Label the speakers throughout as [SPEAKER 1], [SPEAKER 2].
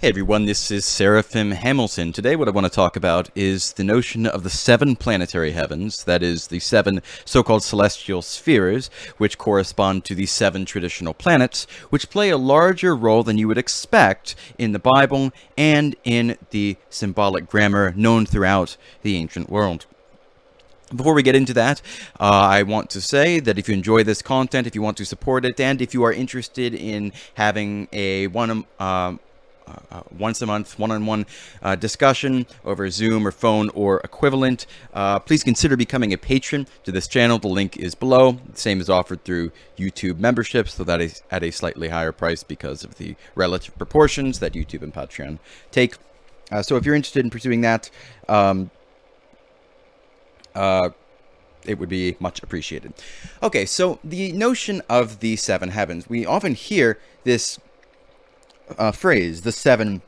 [SPEAKER 1] Hey everyone, this is Seraphim Hamilton. Today what I want to talk about is the notion of the seven planetary heavens, that is, the seven so-called celestial spheres, which correspond to the seven traditional planets, which play a larger role than you would expect in the Bible and in the symbolic grammar known throughout the ancient world. Before we get into that, I want to say that if you enjoy this content, if you want to support it, and if you are interested in having a once a month one-on-one discussion over Zoom or phone or equivalent, please consider becoming a patron to this channel. The link is below. The same is offered through YouTube memberships, so that is at a slightly higher price because of the relative proportions that YouTube and Patreon take. So if you're interested in pursuing that, it would be much appreciated. Okay, so the notion of the seven heavens. We often hear this phrase, the seven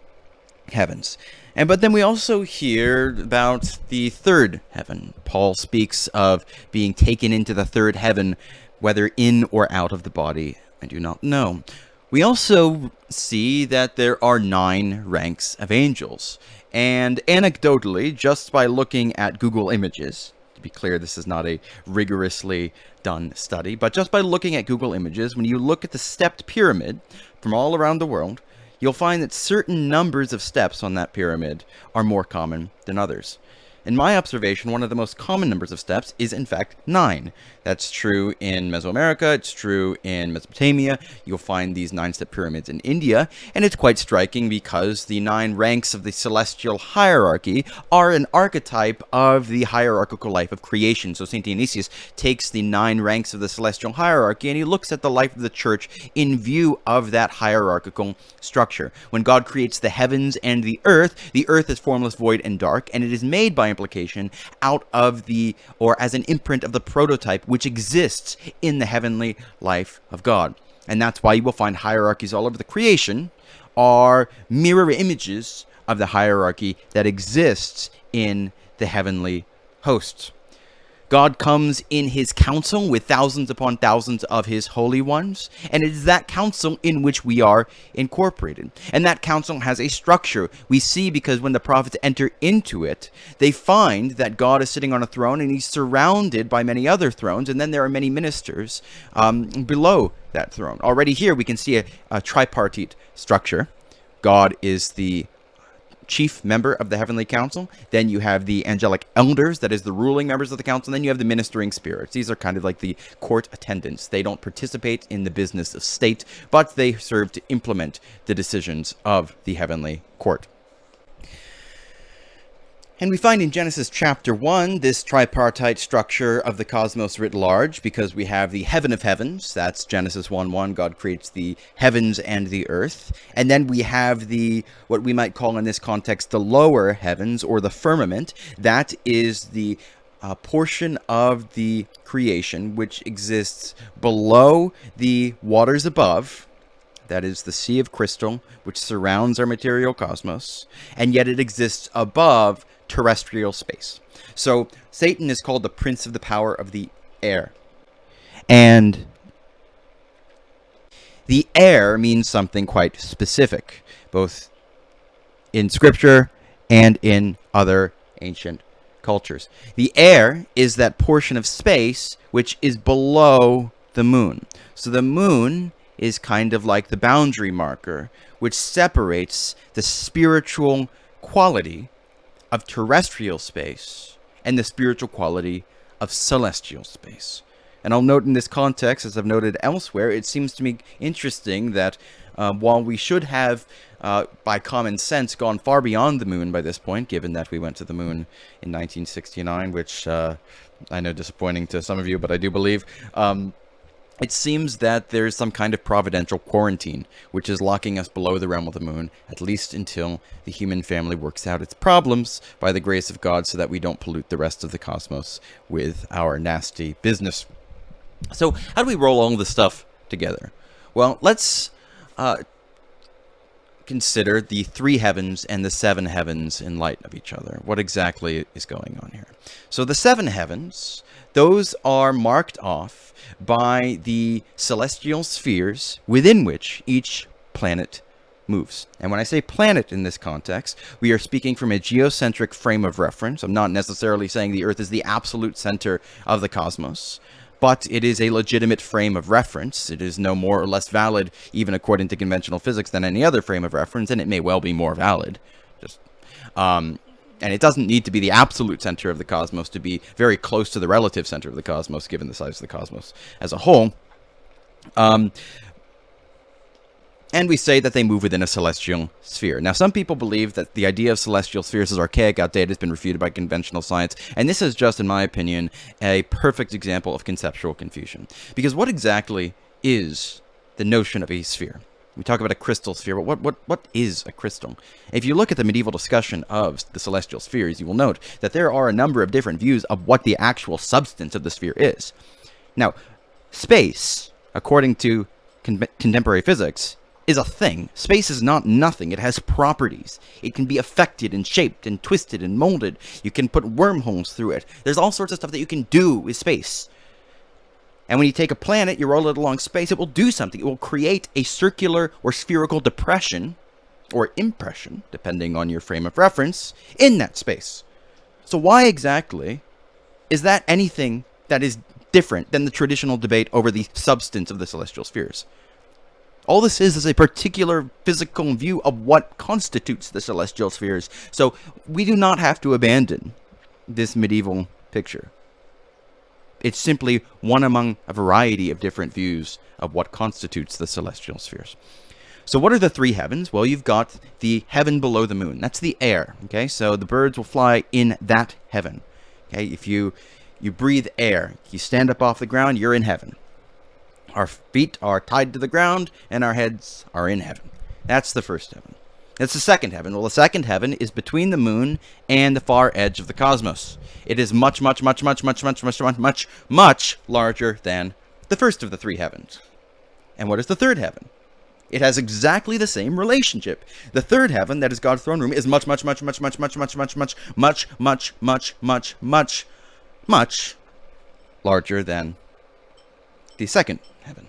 [SPEAKER 1] heavens. But then we also hear about the third heaven. Paul speaks of being taken into the third heaven, whether in or out of the body, I do not know. We also see that there are 9 ranks of angels. And anecdotally, just by looking at Google Images, to be clear, this is not a rigorously done study, but just by looking at Google Images, when you look at the stepped pyramid from all around the world, you'll find that certain numbers of steps on that pyramid are more common than others. In my observation, one of the most common numbers of steps is, in fact, 9. That's true in Mesoamerica, it's true in Mesopotamia. You'll find these 9-step pyramids in India, and it's quite striking because the 9 ranks of the celestial hierarchy are an archetype of the hierarchical life of creation. So St. Dionysius takes the 9 ranks of the celestial hierarchy, and he looks at the life of the church in view of that hierarchical structure. When God creates the heavens and the earth is formless, void, and dark, and it is made by implication out of the, or as an imprint of the prototype which exists in the heavenly life of God. And that's why you will find hierarchies all over the creation are mirror images of the hierarchy that exists in the heavenly hosts. God comes in his council with thousands upon thousands of his holy ones, and it is that council in which we are incorporated. And that council has a structure. We see because when the prophets enter into it, they find that God is sitting on a throne and he's surrounded by many other thrones, and then there are many ministers below that throne. Already here we can see a tripartite structure. God is the chief member of the heavenly council. Then you have the angelic elders, that is the ruling members of the council. And then you have the ministering spirits. These are kind of like the court attendants. They don't participate in the business of state, but they serve to implement the decisions of the heavenly court. And we find in Genesis chapter 1 this tripartite structure of the cosmos writ large, because we have the heaven of heavens. That's Genesis 1:1. God creates the heavens and the earth. And then we have the, what we might call in this context, the lower heavens, or the firmament. That is the portion of the creation which exists below the waters above. That is the sea of crystal, which surrounds our material cosmos. And yet it exists above terrestrial space. So Satan is called the prince of the power of the air. And the air means something quite specific, both in scripture and in other ancient cultures. The air is that portion of space which is below the moon. So the moon is kind of like the boundary marker, which separates the spiritual quality of terrestrial space and the spiritual quality of celestial space. And I'll note in this context, as I've noted elsewhere, it seems to me interesting that while we should have, by common sense, gone far beyond the moon by this point, given that we went to the moon in 1969, which I know disappointing to some of you, but I do believe, it seems that there's some kind of providential quarantine, which is locking us below the realm of the moon, at least until the human family works out its problems by the grace of God, so that we don't pollute the rest of the cosmos with our nasty business. So how do we roll all this stuff together? Well, let's consider the 3 heavens and the 7 heavens in light of each other. What exactly is going on here? So the 7 heavens, those are marked off by the celestial spheres within which each planet moves. And when I say planet in this context, we are speaking from a geocentric frame of reference. I'm not necessarily saying the Earth is the absolute center of the cosmos, but it is a legitimate frame of reference. It is no more or less valid, even according to conventional physics, than any other frame of reference, and it may well be more valid. And it doesn't need to be the absolute center of the cosmos to be very close to the relative center of the cosmos, given the size of the cosmos as a whole. And we say that they move within a celestial sphere. Now, some people believe that the idea of celestial spheres is archaic, outdated, has been refuted by conventional science, and this is just, in my opinion, a perfect example of conceptual confusion. Because what exactly is the notion of a sphere? We talk about a crystal sphere, but what is a crystal? If you look at the medieval discussion of the celestial spheres, you will note that there are a number of different views of what the actual substance of the sphere is. Now, space, according to contemporary physics, is a thing. Space is not nothing. It has properties. It can be affected and shaped and twisted and molded. You can put wormholes through it. There's all sorts of stuff that you can do with space. And when you take a planet, you roll it along space, it will do something. It will create a circular or spherical depression or impression, depending on your frame of reference, in that space. So why exactly is that anything that is different than the traditional debate over the substance of the celestial spheres? All this is a particular physical view of what constitutes the celestial spheres. So we do not have to abandon this medieval picture. It's simply one among a variety of different views of what constitutes the celestial spheres. So what are the three heavens? Well, you've got the heaven below the moon. That's the air. Okay, so the birds will fly in that heaven. Okay, if you breathe air, you stand up off the ground, you're in heaven. Our feet are tied to the ground, and our heads are in heaven. That's the first heaven. That's the second heaven. Well, the second heaven is between the moon and the far edge of the cosmos. It is much larger than the first of the three heavens. And what is the third heaven? It has exactly the same relationship. The third heaven, that is God's throne room, is much larger than the second heaven.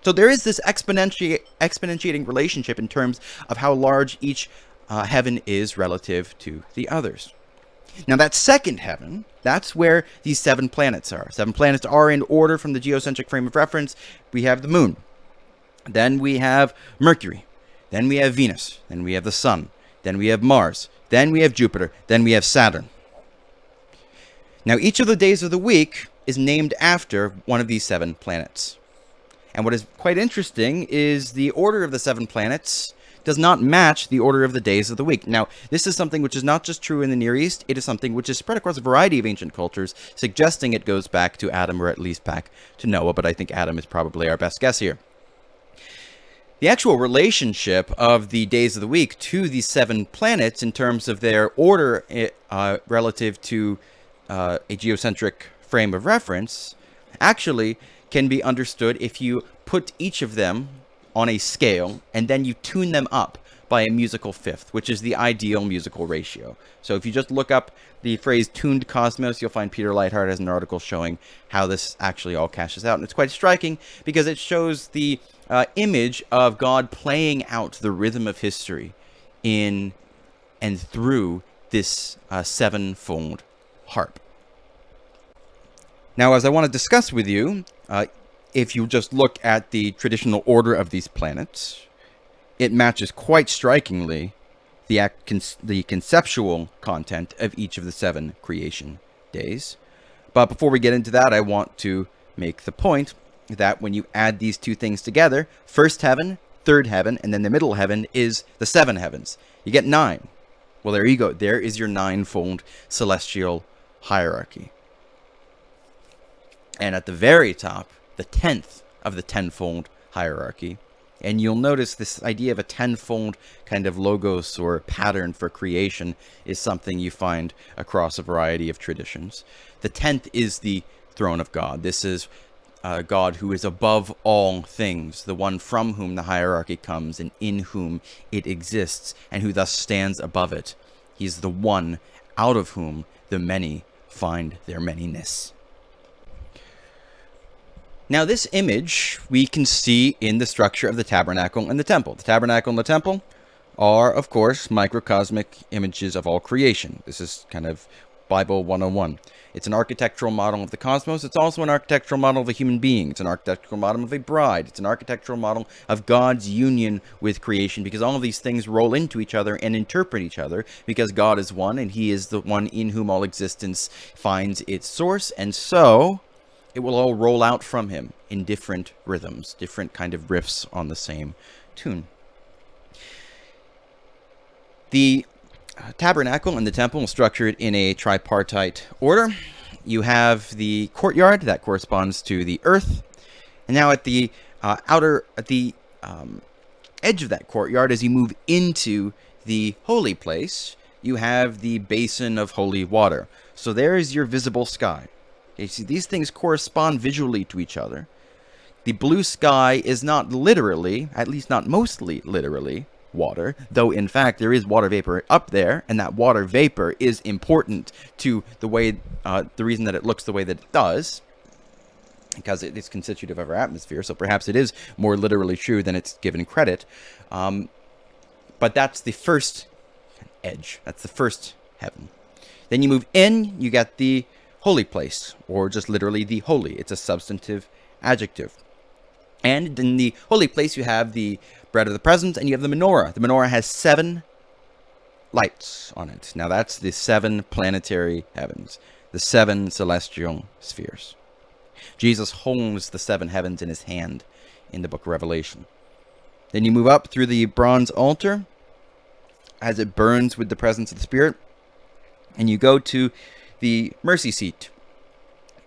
[SPEAKER 1] So there is this exponentiating relationship in terms of how large each heaven is relative to the others. Now that second heaven, that's where these 7 planets are. 7 planets are in order from the geocentric frame of reference. We have the moon. Then we have Mercury. Then we have Venus. Then we have the Sun. Then we have Mars. Then we have Jupiter. Then we have Saturn. Now each of the days of the week is named after one of these 7 planets. And what is quite interesting is the order of the 7 planets does not match the order of the days of the week. Now, this is something which is not just true in the Near East, it is something which is spread across a variety of ancient cultures, suggesting it goes back to Adam, or at least back to Noah, but I think Adam is probably our best guess here. The actual relationship of the days of the week to these 7 planets in terms of their order relative to a geocentric frame of reference actually can be understood if you put each of them on a scale and then you tune them up by a musical fifth, which is the ideal musical ratio. So if you just look up the phrase tuned cosmos, you'll find Peter Leithart has an article showing how this actually all cashes out. And it's quite striking because it shows the image of God playing out the rhythm of history in and through this 7-fold harp. Now, as I want to discuss with you, if you just look at the traditional order of these planets, it matches quite strikingly the conceptual content of each of the 7 creation days. But before we get into that, I want to make the point that when you add these two things together, first heaven, third heaven, and then the middle heaven is the 7 heavens. You get 9. Well, there you go. There is your 9-fold celestial hierarchy. And at the very top, the 10th of the 10-fold hierarchy. And you'll notice this idea of a 10-fold kind of logos or pattern for creation is something you find across a variety of traditions. The 10th is the throne of God. This is God who is above all things, the one from whom the hierarchy comes and in whom it exists, and who thus stands above it. He's the one out of whom the many find their manyness. Now, this image we can see in the structure of the tabernacle and the temple. The tabernacle and the temple are, of course, microcosmic images of all creation. This is kind of Bible 101. It's an architectural model of the cosmos. It's also an architectural model of a human being. It's an architectural model of a bride. It's an architectural model of God's union with creation, because all of these things roll into each other and interpret each other, because God is one and he is the one in whom all existence finds its source. And so it will all roll out from him in different rhythms, different kind of riffs on the same tune. The tabernacle and the temple are structured in a tripartite order. You have the courtyard that corresponds to the earth, and now at the edge of that courtyard, as you move into the holy place, you have the basin of holy water. So there is your visible sky. Okay, see, these things correspond visually to each other. The blue sky is not literally, at least not mostly literally, water, though in fact there is water vapor up there, and that water vapor is important to the way, the reason that it looks the way that it does, because it is constitutive of our atmosphere. So perhaps it is more literally true than it's given credit. But that's the first edge. That's the first heaven. Then you move in, you get the holy place, or just literally the holy. It's a substantive adjective. And in the holy place, you have the bread of the presence, and you have the menorah. The menorah has 7 lights on it. Now that's the 7 planetary heavens, the 7 celestial spheres. Jesus holds the 7 heavens in his hand in the book of Revelation. Then you move up through the bronze altar as it burns with the presence of the Spirit, and you go to the mercy seat.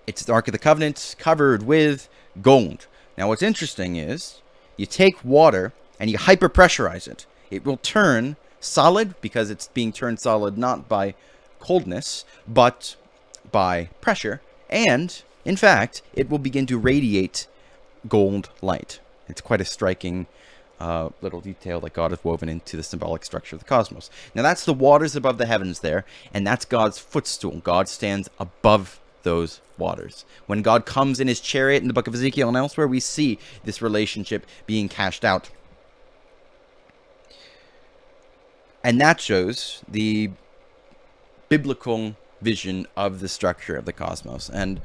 [SPEAKER 1] It's the Ark of the Covenant covered with gold. Now what's interesting is you take water and you hyperpressurize it. It will turn solid, because it's being turned solid not by coldness but by pressure, and in fact it will begin to radiate gold light. It's quite a striking little detail that God has woven into the symbolic structure of the cosmos. Now that's the waters above the heavens there, and that's God's footstool. God stands above those waters. When God comes in his chariot in the book of Ezekiel and elsewhere, we see this relationship being cashed out. And that shows the biblical vision of the structure of the cosmos. And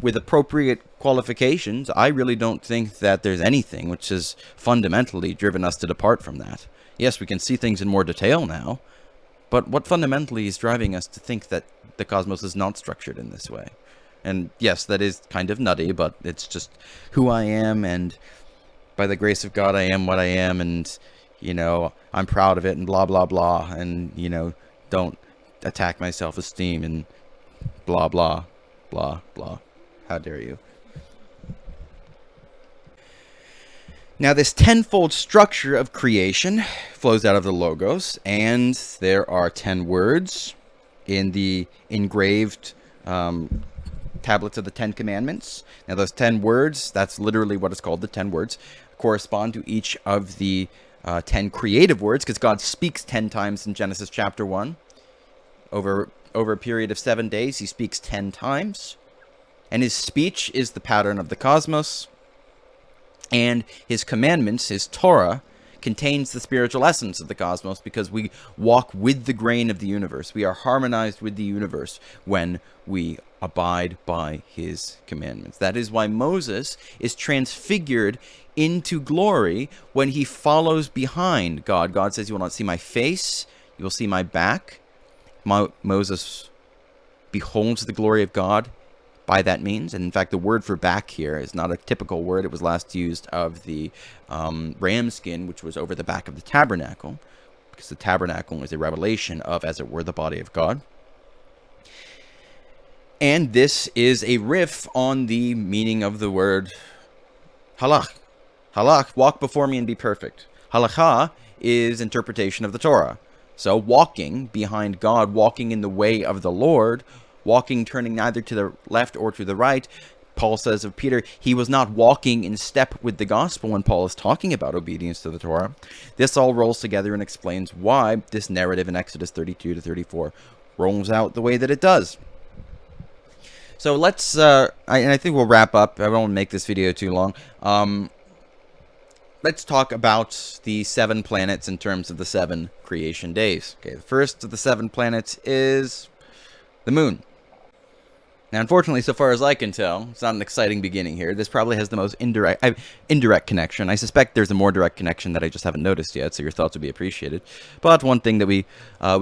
[SPEAKER 1] with appropriate qualifications, I really don't think that there's anything which has fundamentally driven us to depart from that. Yes, we can see things in more detail now, but what fundamentally is driving us to think that the cosmos is not structured in this way? And yes, that is kind of nutty, but it's just who I am, and by the grace of God I am what I am, and you know, I'm proud of it, and blah blah blah, and you know, don't attack my self-esteem, and blah blah blah blah. How dare you? Now this tenfold structure of creation flows out of the Logos, and there are 10 words in the engraved tablets of the 10 Commandments. Now those 10 words, that's literally what is called the 10 words, correspond to each of the 10 creative words, because God speaks 10 times in Genesis chapter 1. Over a period of 7 days, he speaks 10 times. And his speech is the pattern of the cosmos. And his commandments, his Torah, contains the spiritual essence of the cosmos, because we walk with the grain of the universe. We are harmonized with the universe when we abide by his commandments. That is why Moses is transfigured into glory when he follows behind God. God says, you will not see my face, you will see my back. Moses beholds the glory of God by that means. And in fact, the word for back here is not a typical word. It was last used of the ram skin, which was over the back of the tabernacle, because the tabernacle is a revelation of, as it were, the body of God. And this is a riff on the meaning of the word halach. Halach, walk before me and be perfect. Halacha is interpretation of the Torah. So walking behind God, walking in the way of the Lord, walking, turning neither to the left or to the right. Paul says of Peter, he was not walking in step with the gospel when Paul is talking about obedience to the Torah. This all rolls together and explains why this narrative in Exodus 32 to 34 rolls out the way that it does. So let's, I think we'll wrap up. I don't want to make this video too long. Let's talk about the 7 planets in terms of the 7 creation days. Okay, the first of the 7 planets is the moon. Now, unfortunately, so far as I can tell, it's not an exciting beginning here. This probably has the most indirect connection. I suspect there's a more direct connection that I just haven't noticed yet, so your thoughts would be appreciated. But one thing that we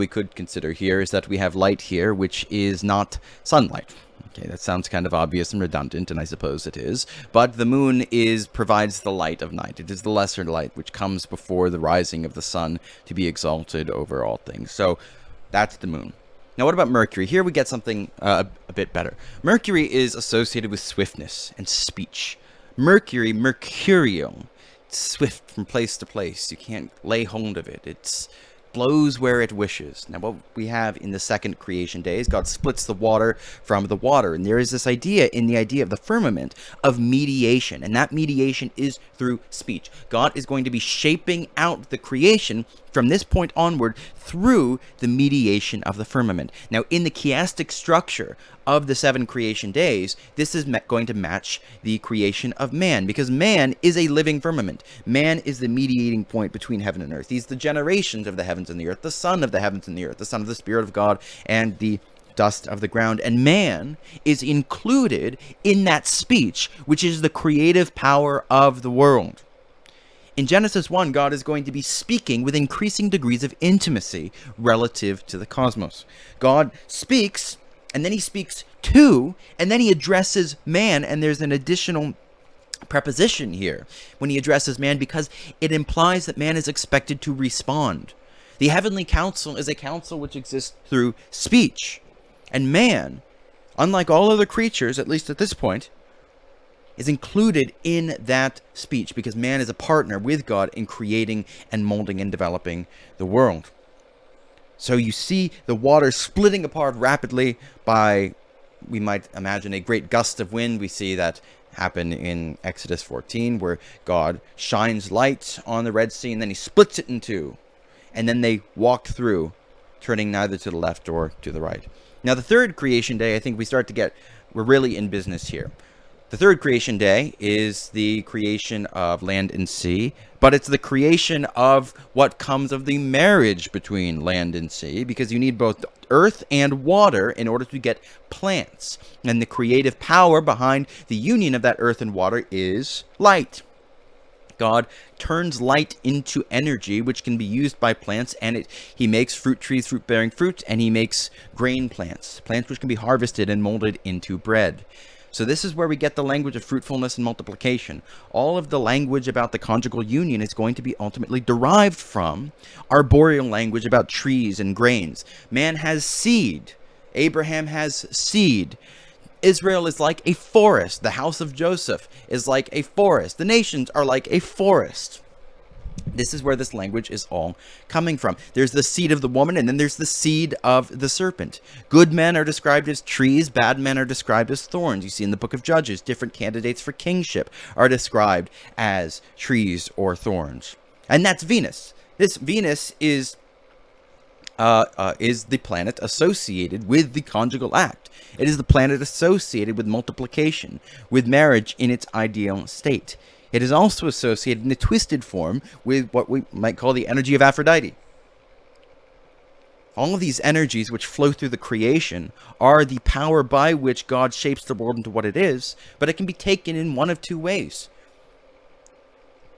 [SPEAKER 1] could consider here is that we have light here, which is not sunlight. Okay, that sounds kind of obvious and redundant, and I suppose it is. But the moon provides the light of night. It is the lesser light which comes before the rising of the sun to be exalted over all things. So that's the moon. Now, what about Mercury? Here we get something a bit better. Mercury is associated with swiftness and speech. Mercury, mercurial, it's swift from place to place. You can't lay hold of it. It blows where it wishes. Now, what we have in the second creation day is God splits the water from the water. And there is this idea in the idea of the firmament of mediation. And that mediation is through speech. God is going to be shaping out the creation from this point onward through the mediation of the firmament. Now, in the chiastic structure of the 7 creation days, this is going to match the creation of man, because man is a living firmament. Man is the mediating point between heaven and earth. He's the generations of the heavens and the earth, the son of the heavens and the earth, the son of the Spirit of God, and the dust of the ground. And man is included in that speech, which is the creative power of the world. In Genesis 1, God is going to be speaking with increasing degrees of intimacy relative to the cosmos. God speaks, and then he speaks to, and then he addresses man, and there's an additional preposition here when he addresses man because it implies that man is expected to respond. The heavenly council is a council which exists through speech, and man, unlike all other creatures, at least at this point, is included in that speech because man is a partner with God in creating and molding and developing the world. So you see the water splitting apart rapidly by, we might imagine, a great gust of wind. We see that happen in Exodus 14, where God shines light on the Red Sea and then he splits it in two. And then they walk through, turning neither to the left or to the right. Now the third creation day, I think we're really in business here. The third creation day is the creation of land and sea, but it's the creation of what comes of the marriage between land and sea, because you need both earth and water in order to get plants. And the creative power behind the union of that earth and water is light. God turns light into energy, which can be used by plants, and he makes fruit trees, fruit-bearing fruit, and he makes grain plants which can be harvested and molded into bread. So this is where we get the language of fruitfulness and multiplication. All of the language about the conjugal union is going to be ultimately derived from arboreal language about trees and grains. Man has seed. Abraham has seed. Israel is like a forest. The house of Joseph is like a forest. The nations are like a forest. This is where this language is all coming from. There's the seed of the woman, and then there's the seed of the serpent. Good men are described as trees. Bad men are described as thorns. You see in the book of Judges, different candidates for kingship are described as trees or thorns. And that's Venus. This Venus is the planet associated with the conjugal act. It is the planet associated with multiplication, with marriage in its ideal state. It is also associated in a twisted form with what we might call the energy of Aphrodite. All of these energies which flow through the creation are the power by which God shapes the world into what it is, but it can be taken in one of two ways.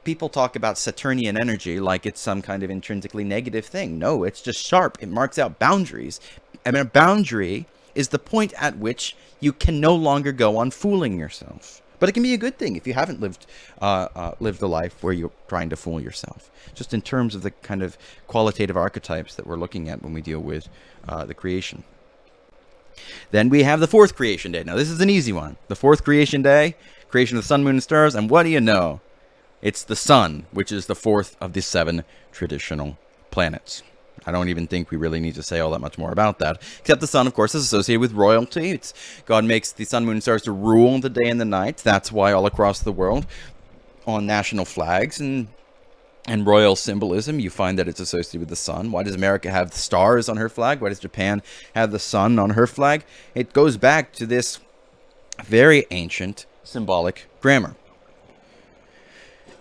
[SPEAKER 1] People talk about Saturnian energy like it's some kind of intrinsically negative thing. No, it's just sharp. It marks out boundaries. I mean, a boundary is the point at which you can no longer go on fooling yourself. But it can be a good thing if you haven't lived a life where you're trying to fool yourself. Just in terms of the kind of qualitative archetypes that we're looking at when we deal with the creation. Then we have the fourth creation day. Now this is an easy one. The fourth creation day, creation of the sun, moon, and stars. And what do you know? It's the sun, which is the fourth of the 7 traditional planets. I don't even think we really need to say all that much more about that. Except the sun, of course, is associated with royalty. God makes the sun, moon, and stars to rule the day and the night. That's why all across the world, on national flags and royal symbolism, you find that it's associated with the sun. Why does America have the stars on her flag? Why does Japan have the sun on her flag? It goes back to this Very ancient symbolic grammar.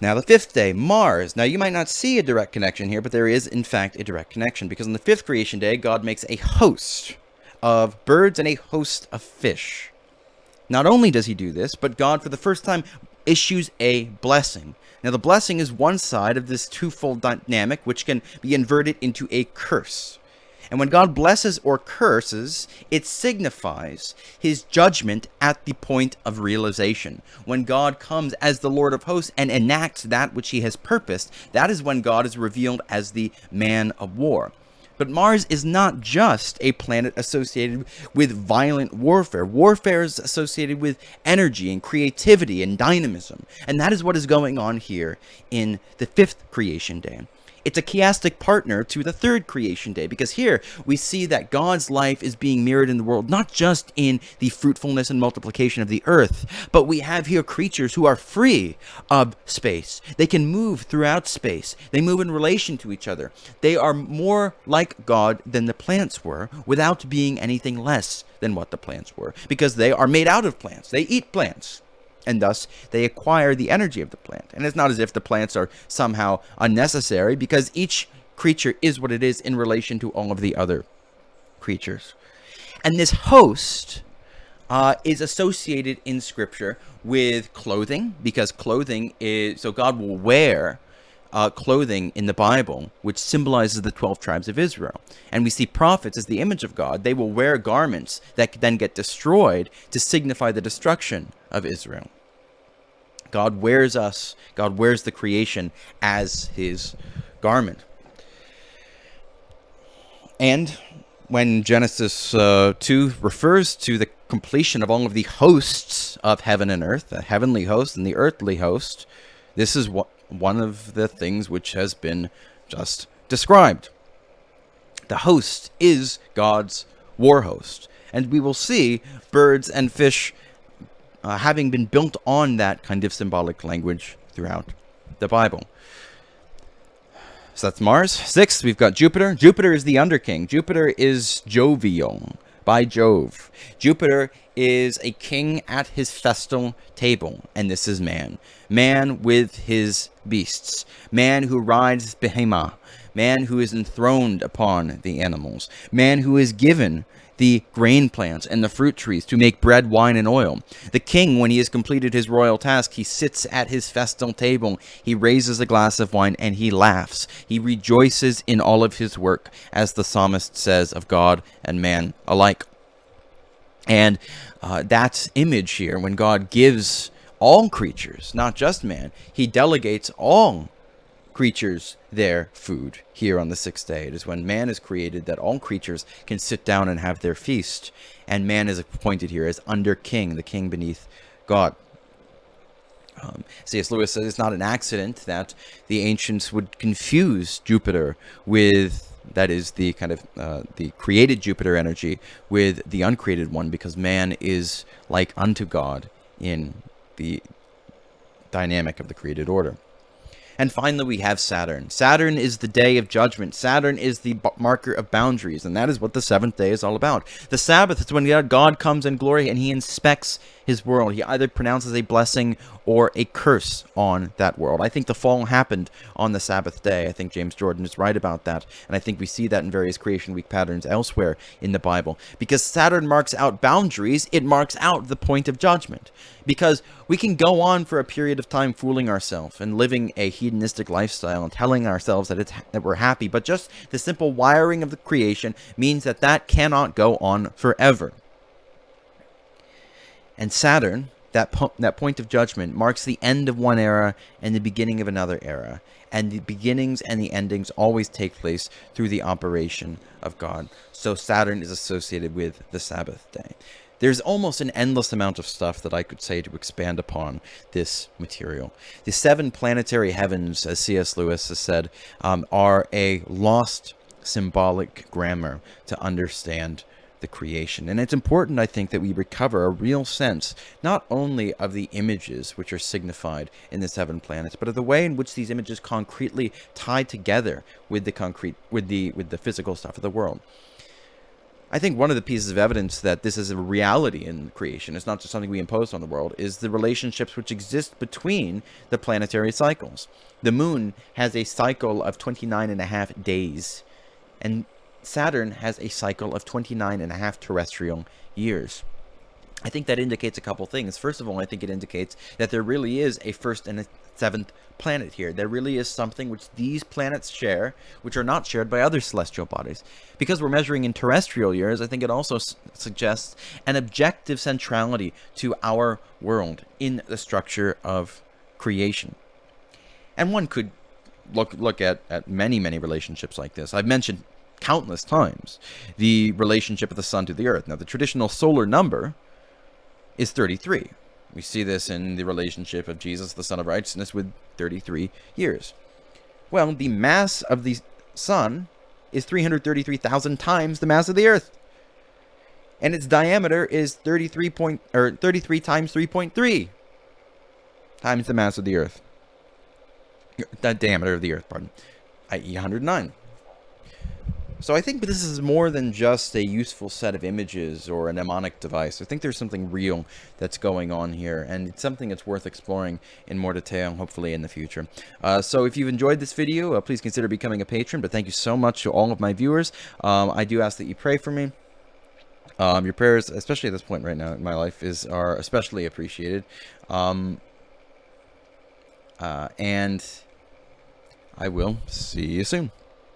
[SPEAKER 1] Now, the fifth day, Mars. Now, you might not see a direct connection here, but there is, in fact, a direct connection. Because on the fifth creation day, God makes a host of birds and a host of fish. Not only does he do this, but God, for the first time, issues a blessing. Now, the blessing is one side of this twofold dynamic, which can be inverted into a curse. And when God blesses or curses, it signifies his judgment at the point of realization. When God comes as the Lord of hosts and enacts that which he has purposed, that is when God is revealed as the man of war. But Mars is not just a planet associated with violent warfare. Warfare is associated with energy and creativity and dynamism. And that is what is going on here in the fifth creation day. It's a chiastic partner to the third creation day, because here we see that God's life is being mirrored in the world, not just in the fruitfulness and multiplication of the earth, but we have here creatures who are free of space. They can move throughout space. They move in relation to each other. They are more like God than the plants were, without being anything less than what the plants were, because they are made out of plants. They eat plants. And thus, they acquire the energy of the plant. And it's not as if the plants are somehow unnecessary, because each creature is what it is in relation to all of the other creatures. And this host is associated in Scripture with clothing, because clothing is... So God will wear clothing in the Bible, which symbolizes the 12 tribes of Israel. And we see prophets as the image of God. They will wear garments that then get destroyed to signify the destruction of Israel. God wears us, God wears the creation as his garment. And when Genesis 2 refers to the completion of all of the hosts of heaven and earth, the heavenly host and the earthly host, this is one of the things which has been just described. The host is God's war host. And we will see birds and fish having been built on that kind of symbolic language throughout the Bible. So that's Mars. Sixth, we've got Jupiter. Jupiter is the underking. Jupiter is jovial, by Jove. Jupiter is a king at his festal table, and this is man. Man with his beasts. Man who rides Behemoth. Man who is enthroned upon the animals. Man who is given the grain plants and the fruit trees to make bread, wine, and oil. The king, when he has completed his royal task, he sits at his festal table, he raises a glass of wine, and he laughs. He rejoices in all of his work, as the psalmist says of God and man alike. And that image here, when God gives all creatures, not just man, he delegates all creatures their food here on the sixth day. It is when man is created that all creatures can sit down and have their feast. And man is appointed here as under king, the king beneath God. C.S. Lewis says it's not an accident that the ancients would confuse Jupiter with, that is the kind of the created Jupiter energy, with the uncreated one, because man is like unto God in the dynamic of the created order. And finally, we have Saturn. Saturn is the day of judgment. Saturn is the marker of boundaries, and that is what the seventh day is all about. The Sabbath is when God comes in glory and he inspects his world. He either pronounces a blessing or a curse on that world. I think the fall happened on the Sabbath day. I think James Jordan is right about that, and I think we see that in various creation week patterns elsewhere in the Bible. Because Saturn marks out boundaries, it marks out the point of judgment. Because we can go on for a period of time fooling ourselves and living a hedonistic lifestyle and telling ourselves that we're happy, but just the simple wiring of the creation means that that cannot go on forever. And Saturn, that point of judgment, marks the end of one era and the beginning of another era. And the beginnings and the endings always take place through the operation of God. So Saturn is associated with the Sabbath day. There's almost an endless amount of stuff that I could say to expand upon this material. The seven planetary heavens, as C.S. Lewis has said, are a lost symbolic grammar to understand the creation. And it's important, I think, that we recover a real sense, not only of the images which are signified in the seven planets, but of the way in which these images concretely tie together with the concrete, with the physical stuff of the world. I think one of the pieces of evidence that this is a reality in creation, it's not just something we impose on the world, is the relationships which exist between the planetary cycles. The moon has a cycle of 29.5 days, and Saturn has a cycle of 29.5 terrestrial years. I think that indicates a couple things. First of all, I think it indicates that there really is a first and a seventh planet here. There really is something which these planets share, which are not shared by other celestial bodies. Because we're measuring in terrestrial years, I think it also suggests an objective centrality to our world in the structure of creation. And one could look at many relationships like this. I've mentioned countless times the relationship of the sun to the earth. Now, the traditional solar number is 33. We see this in the relationship of Jesus, the Son of Righteousness, with 33 years. Well, the mass of the sun is 333,000 times the mass of the earth. And its diameter is 33 times 3.3 times the mass of the earth. The diameter of the earth, pardon. i.e. 109. So I think this is more than just a useful set of images or a mnemonic device. I think there's something real that's going on here, and it's something that's worth exploring in more detail, hopefully in the future. So if you've enjoyed this video, please consider becoming a patron, but thank you so much to all of my viewers. I do ask that you pray for me. Your prayers, especially at this point right now in my life, are especially appreciated. And I will see you soon.